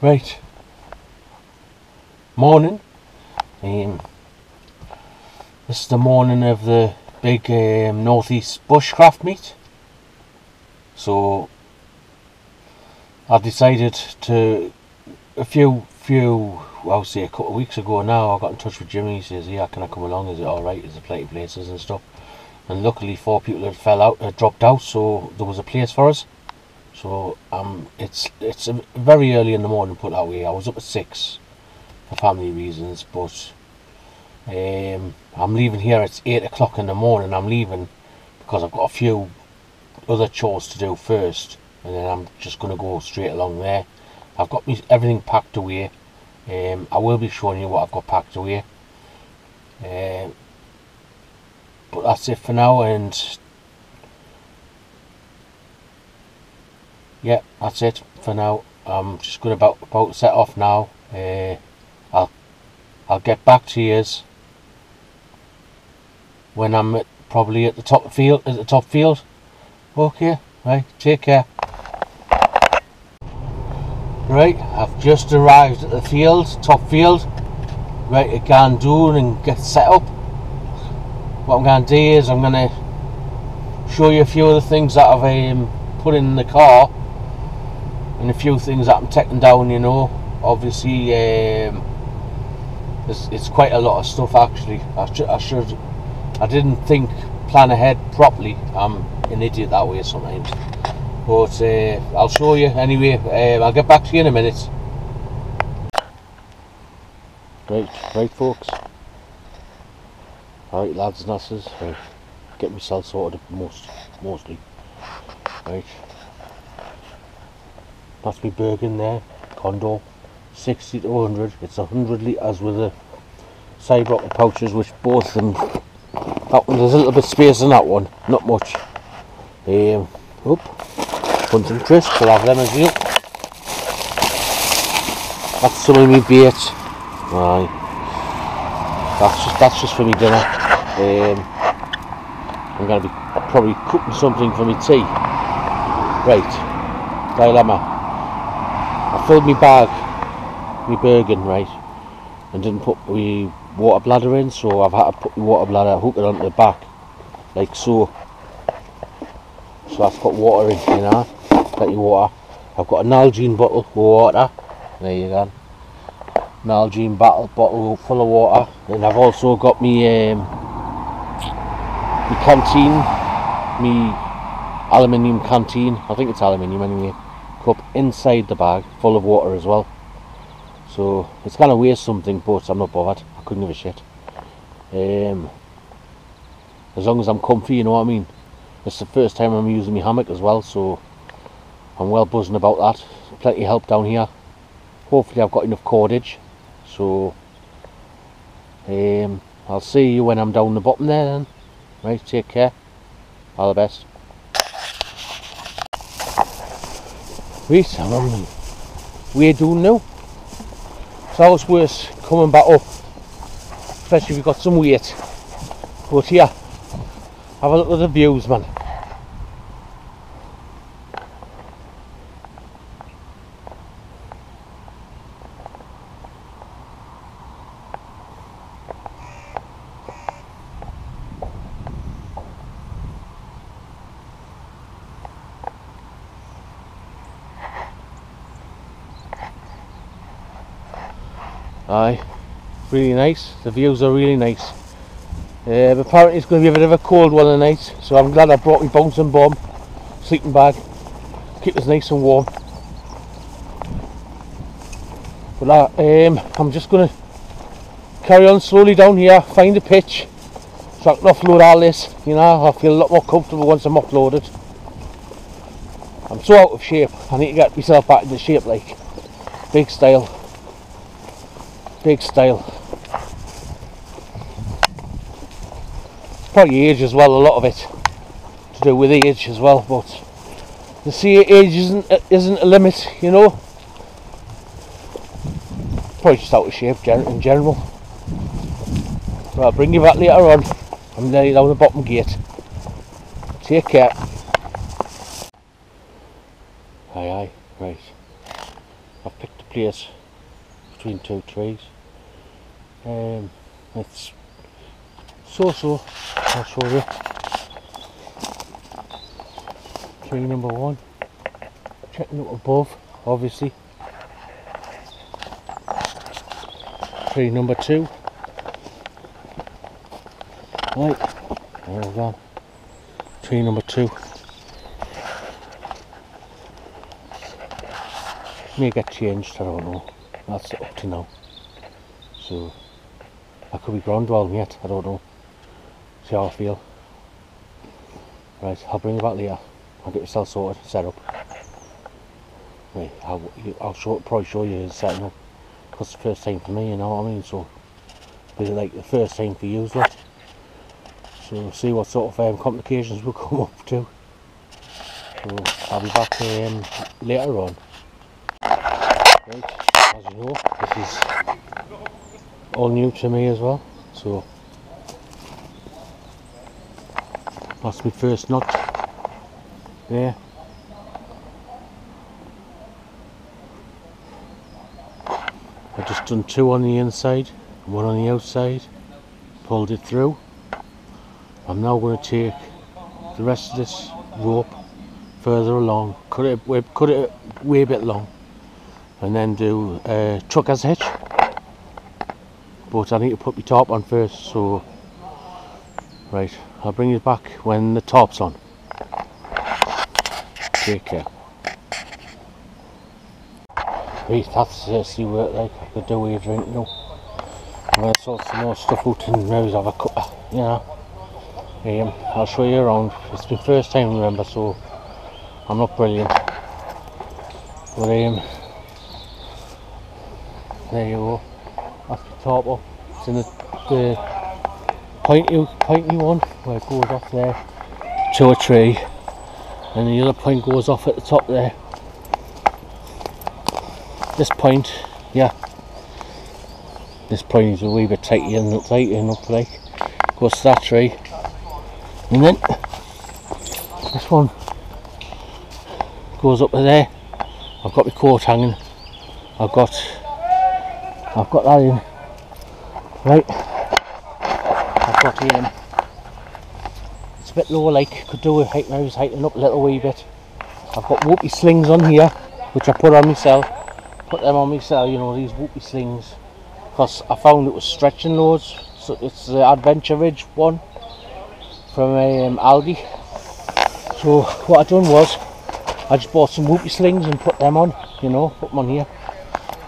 Right, morning. This is the morning of the big northeast bushcraft meet. So I've decided to, I'll say a couple of weeks ago now, I got in touch with Jimmy. He says, yeah, can I come along? Is it alright? Is there plenty of places and stuff? And luckily 4 people had dropped out, so there was a place for us. So it's very early in the morning, put that way. I was up at 6 for family reasons, but I'm leaving here at 8 o'clock in the morning. I'm leaving because I've got a few other chores to do first, and then I'm just going to go straight along there. I've got everything packed away. I will be showing you what I've got packed away. But that's it for now, and yeah, that's it for now. I'm just going about to set off now. I'll get back to you when I'm probably at the top field. Okay, right, take care. Right, I've just arrived at the top field. Right, to go and do and get set up. What I'm going to do is I'm going to show you a few of the things that I've put in the car, and a few things that I'm taking down, you know. Obviously it's quite a lot of stuff actually. I didn't plan ahead properly. I'm an idiot that way sometimes, but I'll show you anyway. I'll get back to you in a minute. Right folks, alright lads and lasses, right, get myself sorted mostly. Right, that's me Bergen there, Condor, 60 to 100. It's 100 litres with the side rocker pouches, which both of them, that one, there's a little bit of space in that one, not much. Hunting crisps, I'll have them as well. That's some of my bait. Aye, that's just for me dinner. I'm going to be probably cooking something for me tea. Right, dilemma. I filled my bag, my Bergen, right, and didn't put my water bladder in, so I've had to put my water bladder, hook it onto the back, like so. So that's got water in, you know, plenty of water. I've got an Nalgene bottle of water, there you go. Nalgene bottle full of water. And I've also got my canteen, my aluminium canteen, I think it's aluminium anyway, cup inside the bag, full of water as well. So it's gonna waste something, but I'm not bothered. I couldn't give a shit. As long as I'm comfy, you know what I mean. It's the first time I'm using my hammock as well, so I'm well buzzing about that. Plenty of help down here. Hopefully I've got enough cordage. So I'll see you when I'm down the bottom there then. Right, take care. All the best. Right, I'm on the way down now. It's always worse coming back up, especially if you've got some weight. But here, have a look at the views, man. Aye, really nice. The views are really nice. But apparently it's going to be a bit of a cold one tonight, so I'm glad I brought my bouncing bomb, sleeping bag, keep us nice and warm. But I'm just going to carry on slowly down here, find a pitch, so I can offload all this. You know, I'll feel a lot more comfortable once I'm offloaded. I'm so out of shape, I need to get myself back into shape, like, big style. Big style. Probably age as well, a lot of it to do with age as well, but the sea age isn't a limit, you know. Probably just out of shape in general. Well, I'll bring you back later on. I'm nearly down the bottom gate. Take care. Aye, right. I've picked a place between two trees. It's so. I'll show you. Tree number 1. Checking up above, obviously. Tree number 2. Right, there we go. Tree number 2. May get changed, I don't know. That's up to now. So, I could be ground dwelling yet, I don't know. See how I feel. Right, I'll bring you back later. I'll get yourself sorted, set up. Right, I'll probably show you the setting up. Because it's the first time for me, you know what I mean? So, it's like the first time for you, like. So, see what sort of complications we'll come up to. So, I'll be back later on. Right, as you know, this is all new to me as well, so that's my first nut there. I've just done 2 on the inside, 1 on the outside, pulled it through. I'm now going to take the rest of this rope further along, cut it way a bit long, and then do a trucker's hitch. But I need to put my top on first, so right, I'll bring you back when the top's on. Take care. Right, that's seriously work like. I could do with a drink now. I'm going to sort some more stuff out and maybe have a cuppa, you know. I'll show you around. It's my first time, remember, so I'm not brilliant. But there you go. That's the top up. It's in the pointy one where it goes off there to a tree, and the other point goes off at the top there. This point, yeah. This point is a wee bit tightening up like. Goes to that tree, and then this one goes up to there. I've got my coat hanging. I've got that in. Right. I've got it's a bit lower, like, could do with height. I was heightening up a little wee bit. I've got whoopie slings on here, which I put on myself. Put them on myself, you know, these whoopie slings. Because I found it was stretching loads. So it's the Adventure Ridge one from Aldi. So what I done was, I just bought some whoopie slings and put them on, you know, put them on here.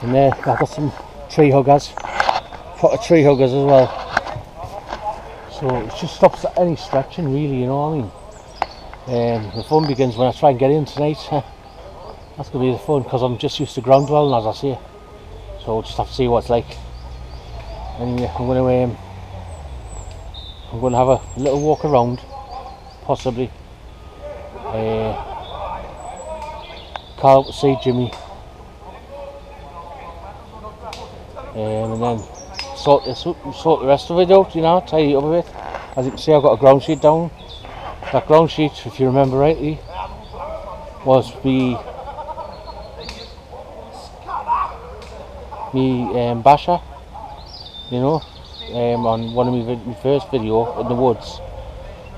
And there, I've got some tree huggers. Put a tree huggers as well. So it just stops any stretching, really, you know what I mean? The fun begins when I try and get in tonight. That's going to be the fun, because I'm just used to ground dwelling, as I say. So we'll just have to see what it's like. Anyway, I'm going to have a little walk around, possibly. Call up to see Jimmy. And then sort the rest of it out, you know, tidy it up a bit. As you can see, I've got a ground sheet down. That ground sheet, if you remember rightly, was me basher, you know, on one of my first video in the woods.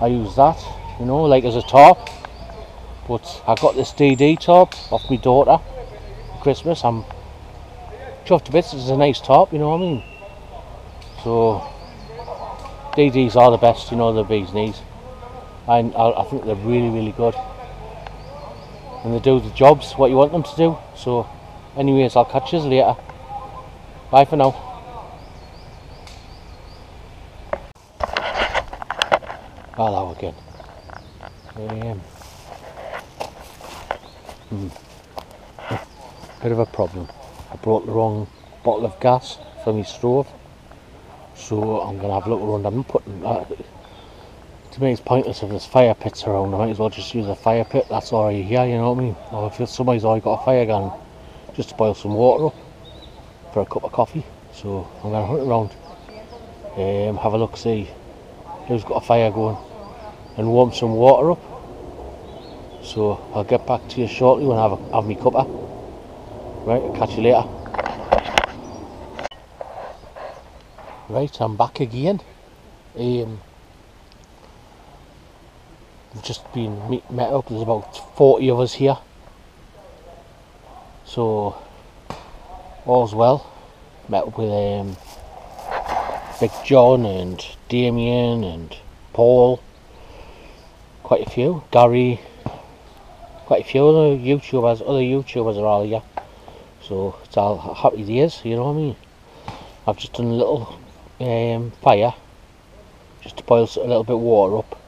I used that, you know, like as a top. But I got this DD top off my daughter for Christmas. I'm chuffed to bits. It's a nice top, you know what I mean. So DDs are the best, you know, the bee's knees. I think they're really good, and they do the jobs what you want them to do. So anyways, I'll catch you later. Bye for now. Hello again. Bit of a problem. I brought the wrong bottle of gas for my stove, so I'm going to have a little run. I'm putting to me it's pointless if there's fire pits around. I might as well just use a fire pit. That's already here, you know what I mean. Or if somebody's already got a fire gun, just to boil some water up for a cup of coffee. So I'm going to hunt around, have a look, see who's got a fire going, and warm some water up. So I'll get back to you shortly when I have my cuppa. Right, I'll catch you later. Right, I'm back again. We've just been met up. There's about 40 of us here, so all's well. Met up with Big John and Damien and Paul, quite a few, Gary, quite a few other YouTubers are all here, so it's all happy days, you know what I mean. I've just done a little fire just to boil a little bit of water up.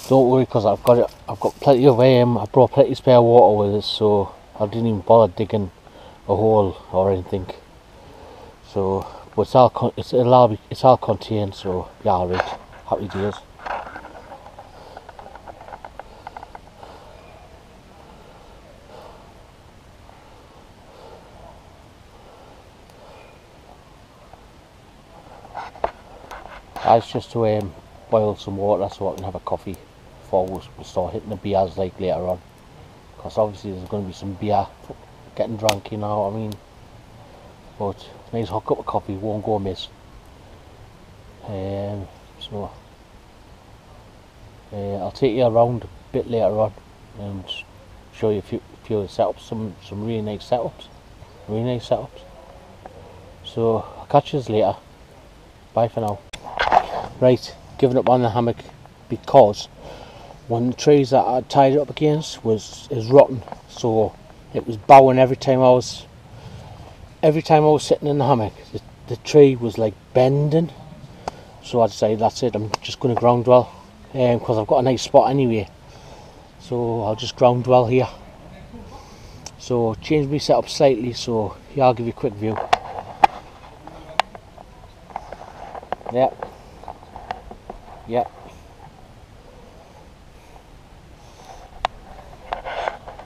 Don't worry, because I've got plenty of I brought plenty of spare water with us, so I didn't even bother digging a hole or anything. So, but it's all contained, so yeah, alright, happy days. It's just to boil some water so I can have a coffee before we'll start hitting the beers like later on, because obviously there's going to be some beer getting drunk, you know what I mean. But a nice hot cup of coffee won't go amiss. So I'll take you around a bit later on and show you a few setups, some really nice setups. So I'll catch you later. Bye for now. Right, giving up on the hammock because one of the trees that I tied it up against is rotten, so it was bowing every time I was sitting in the hammock. The tree was like bending, so I decided that's it, I'm just going to ground dwell, because I've got a nice spot anyway, so I'll just ground dwell here. So change my setup slightly, so here I'll give you a quick view. Yeah.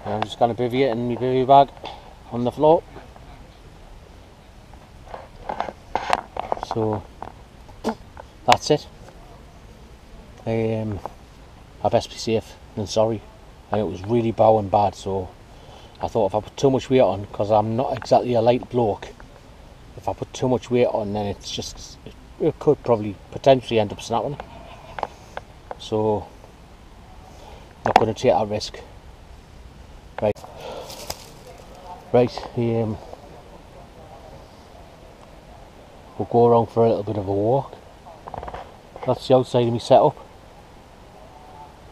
I'm just going to bivvy it in my bivvy bag on the floor. So that's it. I best be safe than sorry, and it was really bowing bad, so I thought if I put too much weight on, because I'm not exactly a light bloke, if I put too much weight on, then it could probably potentially end up snapping. So not going to take that risk. Right, we'll go around for a little bit of a walk. That's the outside of my setup.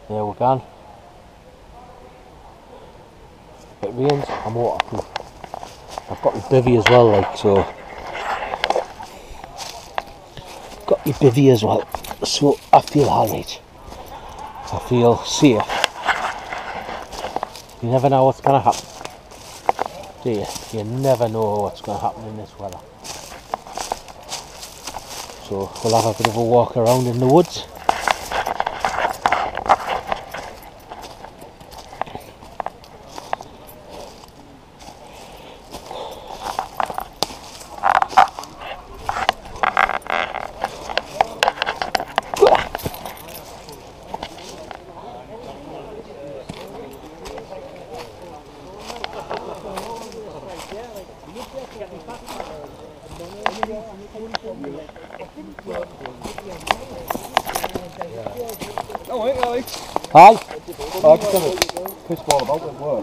There we're gone. If it rains, I'm waterproof. I've got my bivvy as well, like, so. Got my bivvy as well, so I feel alright. I feel safe. You never know what's going to happen, do you? You never know what's going to happen in this weather. So we'll have a bit of a walk around in the woods. Hi. I just done a piss ball about at work.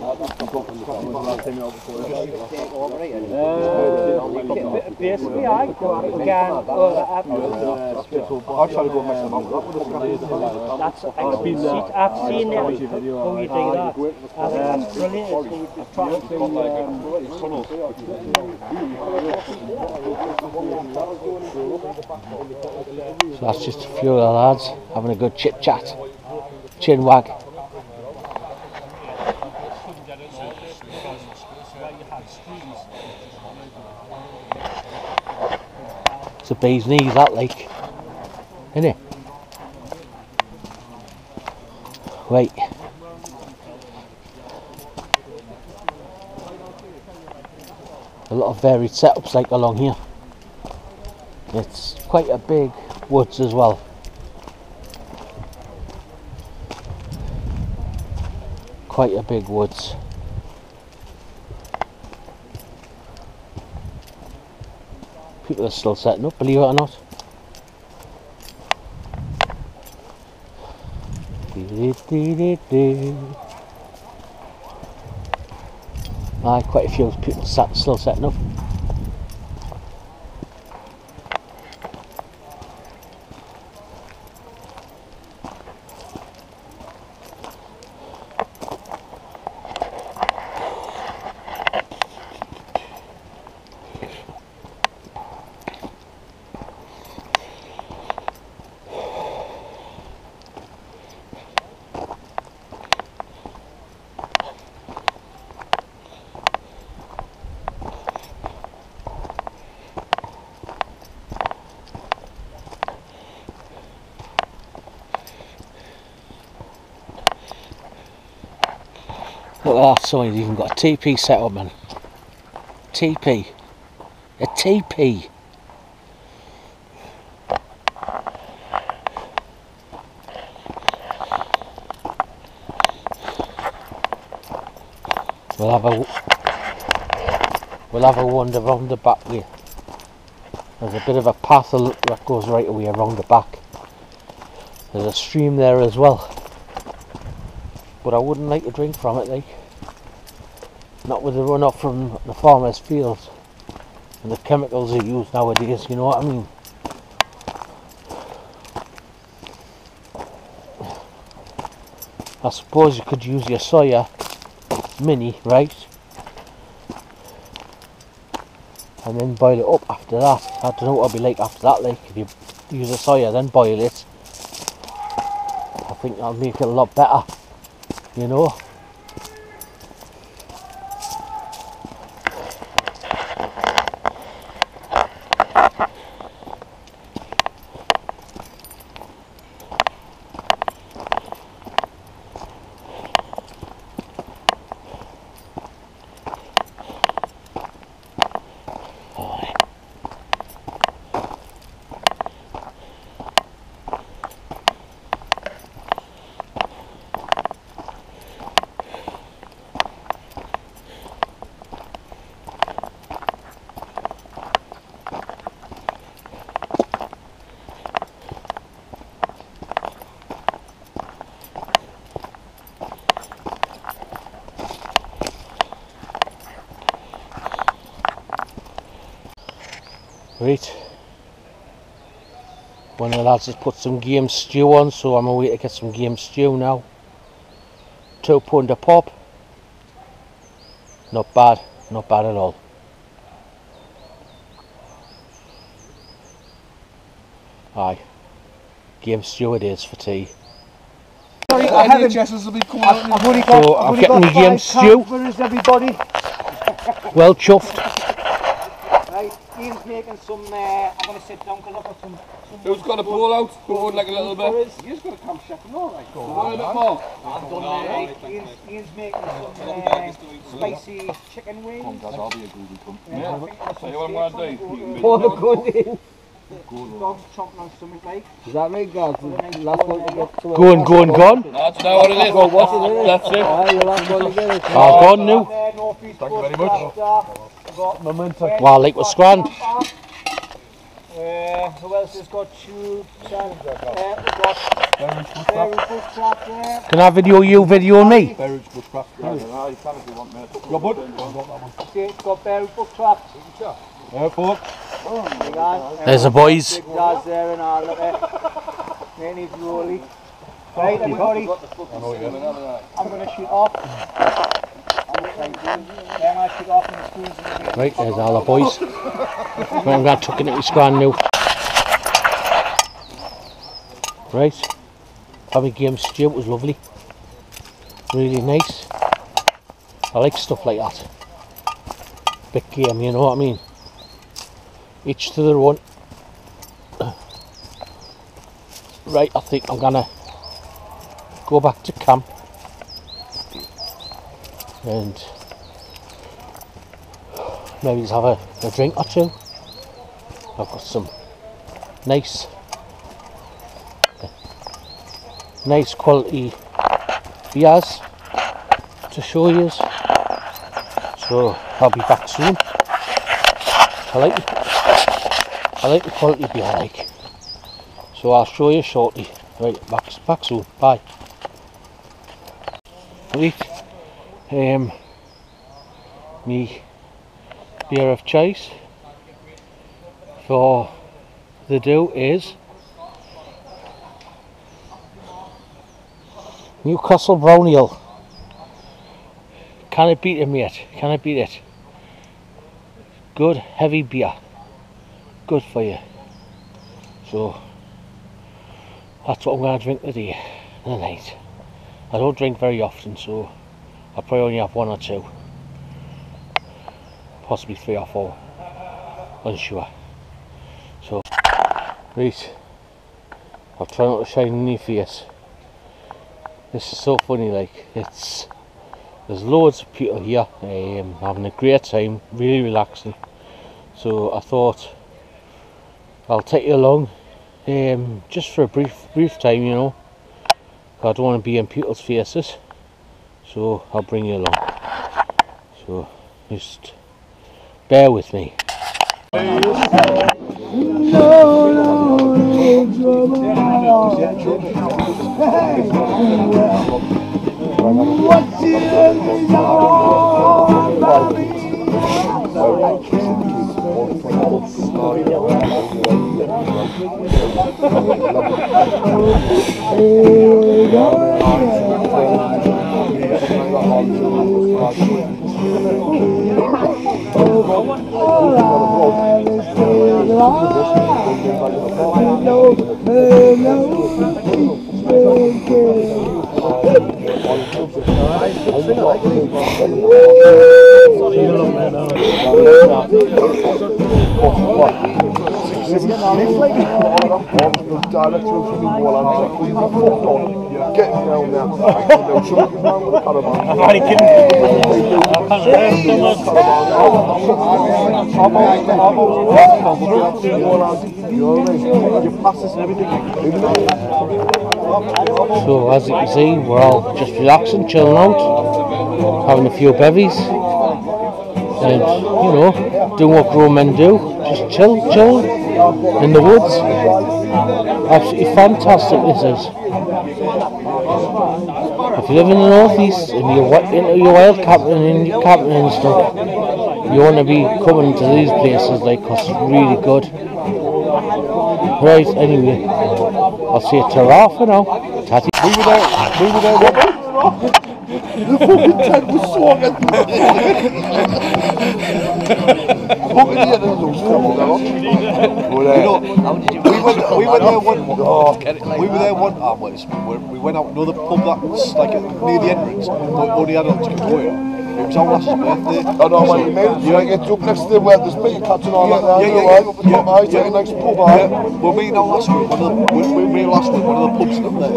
Basically, I began. I try to go mess about with that. That's I've seen it. How you do that? I think that's brilliant. So that's just a few of the lads having a good chit chat, chin wag. It's a bee's knees, that, like, isn't it? Right. A lot of varied setups like along here. It's quite a big woods as well. Quite a big woods. people are still setting up, believe it or not. Aye, quite a few people still setting up. Look at that, someone's even got a TP set up, man. TP. A TP. We'll have a wander round the back way. There's a bit of a path that goes right away around the back. There's a stream there as well. But I wouldn't like to drink from it, like. Not with the runoff from the farmers' fields and the chemicals they use nowadays, you know what I mean? I suppose you could use your soya mini, right? And then boil it up after that. I don't know what it'll be like after that, like if you use a soya then boil it. I think that'll make it a lot better, you know? Right, one of the lads has put some game stew on, so I'm away to get some game stew now. £2 a pop. Not bad at all. Aye, game stew it is for tea. Sorry, I've only got, So I'm getting the game stew. Where is everybody? Well chuffed. Right, Ian's making some, I'm going to sit down because I've got some Who's got a pull out? Go on like a little bit. You've got a camp chef and all right. Go on a bit more. I've done, Ian's making some spicy chicken wings. I'll be a goody cunt. Yeah. So you want to do? Pour the good in. Dog's chomping on something like. Is that right, guys? Last one to get to Gone. That's now what it is. what's it is? That's it. Aye, your last one to get it. Gone now. Thank you very much. Memento. Well, like was grand. Who else has got tubes? We've got Berry Bushcraft there. Can I video you, video me? Berry Bushcraft. Yeah, you can if you want, mate. Your bud? Okay, it's got Berry Bushcraft. Yeah, fuck. Big on. There's the boys. Big lads there and all of it. They need rolly. Right, everybody. I'm going to shoot off. I'm going to shoot off in the schools. Right, there's all the boys. Right, I'm going to tuck it into scran now. Right, having game stew, it was lovely. Really nice. I like stuff like that. Big game, you know what I mean? Each to their own. Right, I think I'm gonna go back to camp and maybe just have a drink or two. I've got some nice quality beers to show you, so I'll be back soon. I like it. I like the quality beer I like. So I'll show you shortly. Right, back soon. Bye. Right, me beer of choice for the do is Newcastle Brown Ale. Can it beat it, mate? Can it beat it? Good heavy beer. Good for you. So that's what I'm going to drink today, tonight. I don't drink very often, so I'll probably only have 1 or 2. Possibly 3 or 4. Unsure. So, right. I'll try not to shine in your face. This is so funny, like, there's loads of people here, having a great time, really relaxing. So I thought I'll take you along, just for a brief time, you know. I don't want to be in people's faces, so I'll bring you along. So just bear with me. So as you can see, we're all just relaxing, chilling out, having a few bevies, and you know, doing what grown men do, just chill in the woods. Absolutely fantastic this is. If you live in the northeast and you're wild camping and stuff, you want to be coming to these places, like, 'cause it's really good. Right, anyway, I'll see you ta-ra for now. Tatty. We were there what? The fucking tent was swinging. Fucking the end of those trouble now. We went there one time. We went out another pub that's like near the entrance, but only adults can go in. It was our last birthday. I know what you mean. You like it's up next to where there's meat cuts and all that. Yeah. It's a nice pub, Well, me and our last week, one of the pubs up there.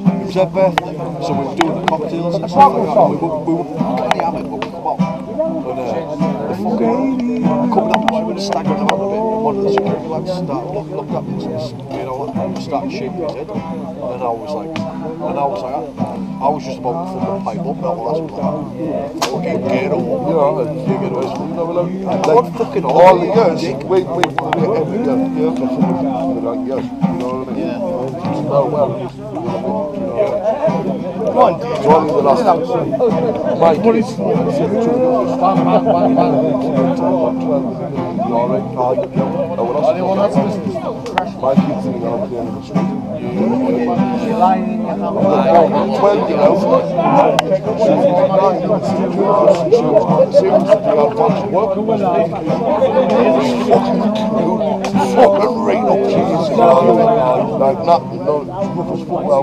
It was their birthday, so we were doing the cocktails and stuff like that. We were kind of hammered, but we come on. And the fucking coming up, we were staggering around a bit. And one of the security lads looked at me and says, you know what, started shaking his head. And I was like, I was just about to fucking pipe up now, that's like, fucking get over, you know, like fucking all the years, wait, every year, yeah, for fucking years, you know what I mean? Yeah. Well, come on, it's only the last my kids, my kids sitting out there in the street. You're lying in your house. 12 years old. She was seems to be out of work. Fucking rain up cheese, you know what I mean? Like nothing, no, rough as fuck now,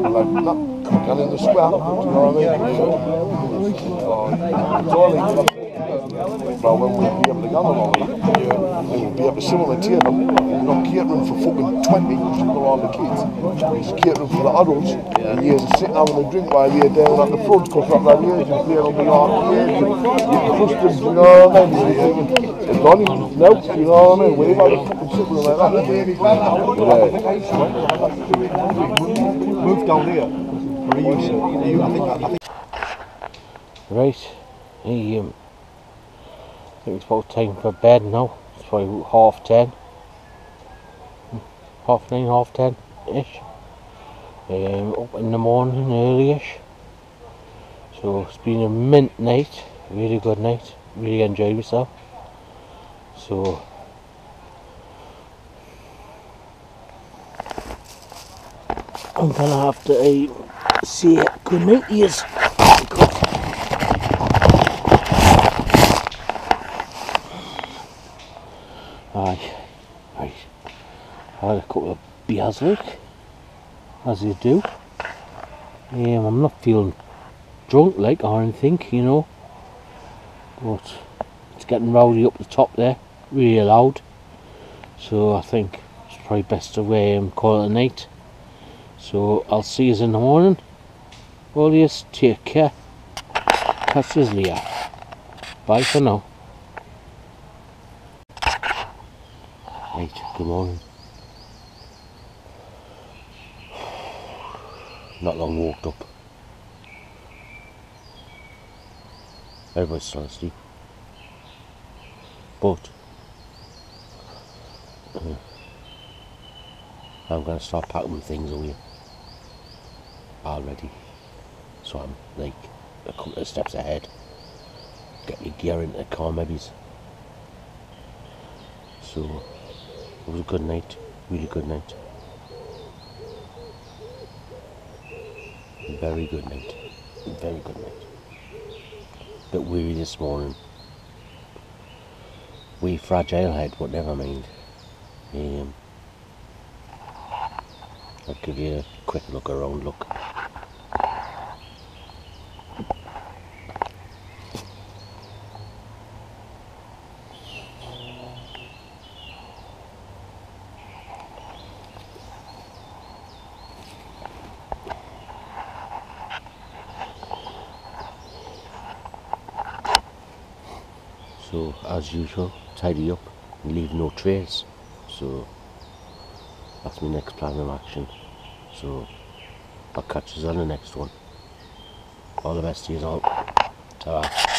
like nothing. Got in the square, you know what I mean? But when we'll be able to gather all that, we'll be able to sit on the table, not catering for fucking 20, which is all the kids. It's catering for the adults, and you're sitting having a drink while you're down at the front, because up that age, you're playing on the arcade, you're customs, you know what I mean? It's Donnie, no, you know what I mean? We're about to fucking sit with them like that. Move down here. I think. Right, I think it's about time for bed now. It's probably 10:30. 9:30, 10-ish. Up in the morning early-ish. So it's been a mint night, really good night, really enjoyed myself. So I'm gonna have to say good night to yous. Aye, right. I had a couple of beers like, as you do. I'm not feeling drunk like or anything, you know, but it's getting rowdy up the top there, really loud. So I think it's probably best to call it a night. So I'll see you in the morning. All yous, take care. Catch yous later. Bye for now. Right, good morning. Not long walked up. Everybody's still asleep. But I'm going to start packing my things away already. So I'm like a couple of steps ahead. Get my gear into the car maybe. So it was a good night, really good night. Very good night, very good night. Bit weary this morning. Wee fragile head, but never mind. I'll give you a quick look around, look. So as usual, tidy up and leave no trace. So that's my next plan of action. So I'll catch you on the next one. All the best to you all. Ta-ra.